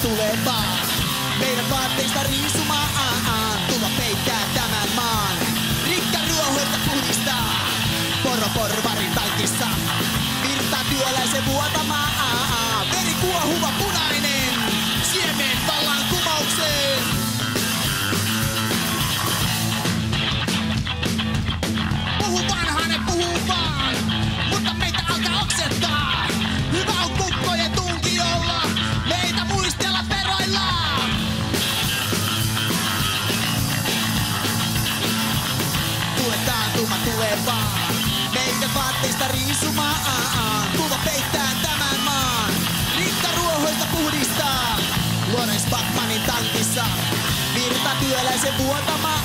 tulevaa. Meidän vaatteista riisumaa, tulla peittää tämän maan. Rikka ruohoista puhdistaa, poroporvarin tankissa. Virtaa työläisen vuotamaa, veri kuohuva punainen. Siemen vallankumoukseen. Puhu vanhanen, puhu vaan, mutta meitä alkaa oksettaa. Hyvä on kukkojen tunkiolla, meitä muistella peroillaan. Tule taantuma tulevaa, meidän vaatteista riisumaa, tulva peittää tämän maan. Rikka ruohoista puhdistaa, Lawrence Bachmanin tankissa. Virta työläisen vuotama,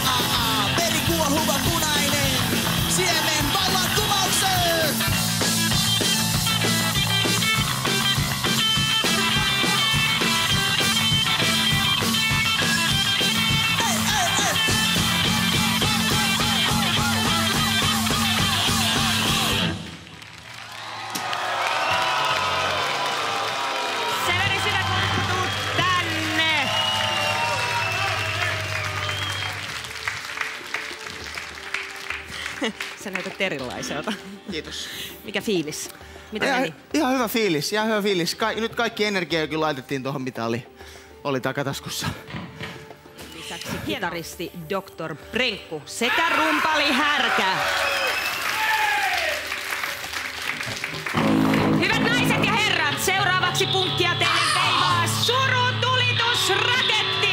veri kuohuva punainen. Siemen vallankumoukseen! Severi, sinä tuut tänne! Sä näytät erilaiselta. Kiitos. Mikä fiilis? Mitä meni? Ihan hyvä fiilis, ihan hyvä fiilis. Nyt kaikki energia kyllä laitettiin tuohon, mitä oli takataskussa. Lisäksi kitaristi Dr. Prenkku sekä rumpali Härkä. Hyvät naiset ja herrat, seuraavaksi punkkia teille veivaa surutulitusraketti!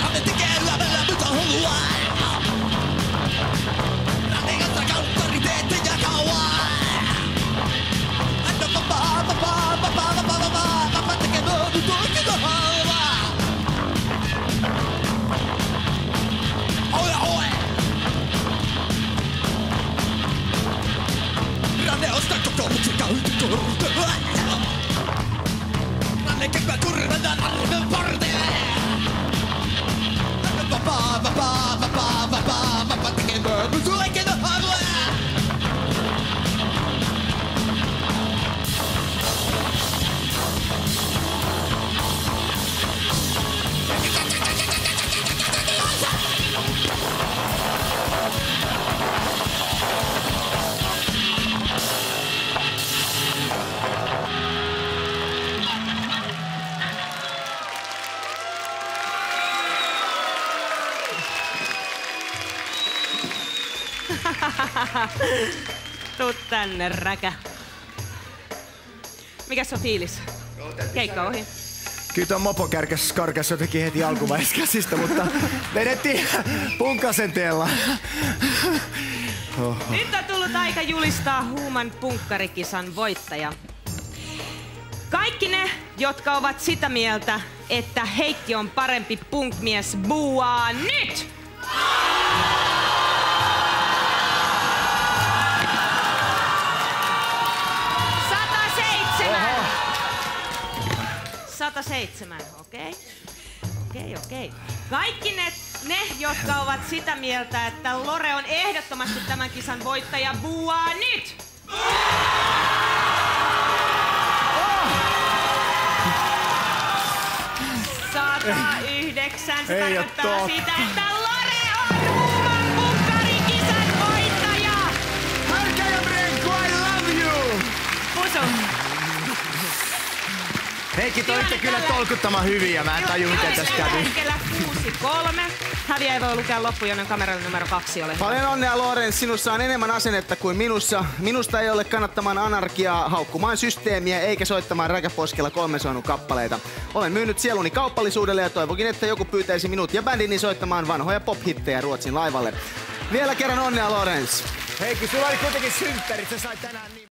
Ranne tekee yömällä mitä haluaa. Ranne kanssa kauttari teette ja kauaa. Anna vapaa tekee nyt oikeita halvaa. Oi. Ranne ostaa kokoomuksen käyttökortin. Ranne käkkää turvana arven parteen. Vapaa tekee nyt oikeita halvaa. Tuu tänne, räkä. Mikäs on fiilis? Keikka ohi. Kyllä tuon mopo karkas jotenkin heti alkuvaiheessa käsistä, mutta vedettiin punkasenteella. Nyt on tullut aika julistaa Huuman punkkarikisan voittaja. Kaikki ne, jotka ovat sitä mieltä, että Heikki on parempi punkmies, buuaa nyt! 107, okei. Kaikki ne, jotka ovat sitä mieltä, että Lore on ehdottomasti tämän kisan voittaja, buuaa nyt! 109, se tarkoittaa sitä, että Lore on Huuman punkkarikisan voittaja! Härkä ja Prenkku, I love you! Pusu! Heikki, te olitte kyllä tolkuttoman hyviä. Mä en tajua, miten tässä kävi. Tällä hetkellä 6-3. Häviäjä voi lukea loppujonon kameralle numero 2. Ole Paljon onnea, Lawrence. Sinussa on enemmän asennetta kuin minussa. Minusta ei ole kannattamaan anarkiaa, haukkumaan systeemiä eikä soittamaan räkäposkella 3 soinut kappaleita. Olen myynyt sieluni kauppallisuudelle ja toivonkin, että joku pyytäisi minut ja bändini soittamaan vanhoja pop-hittejä Ruotsin laivalle. Vielä kerran onnea, Lawrence. Heikki, sulla oli kuitenkin synttärit. Sä sait tänään niin...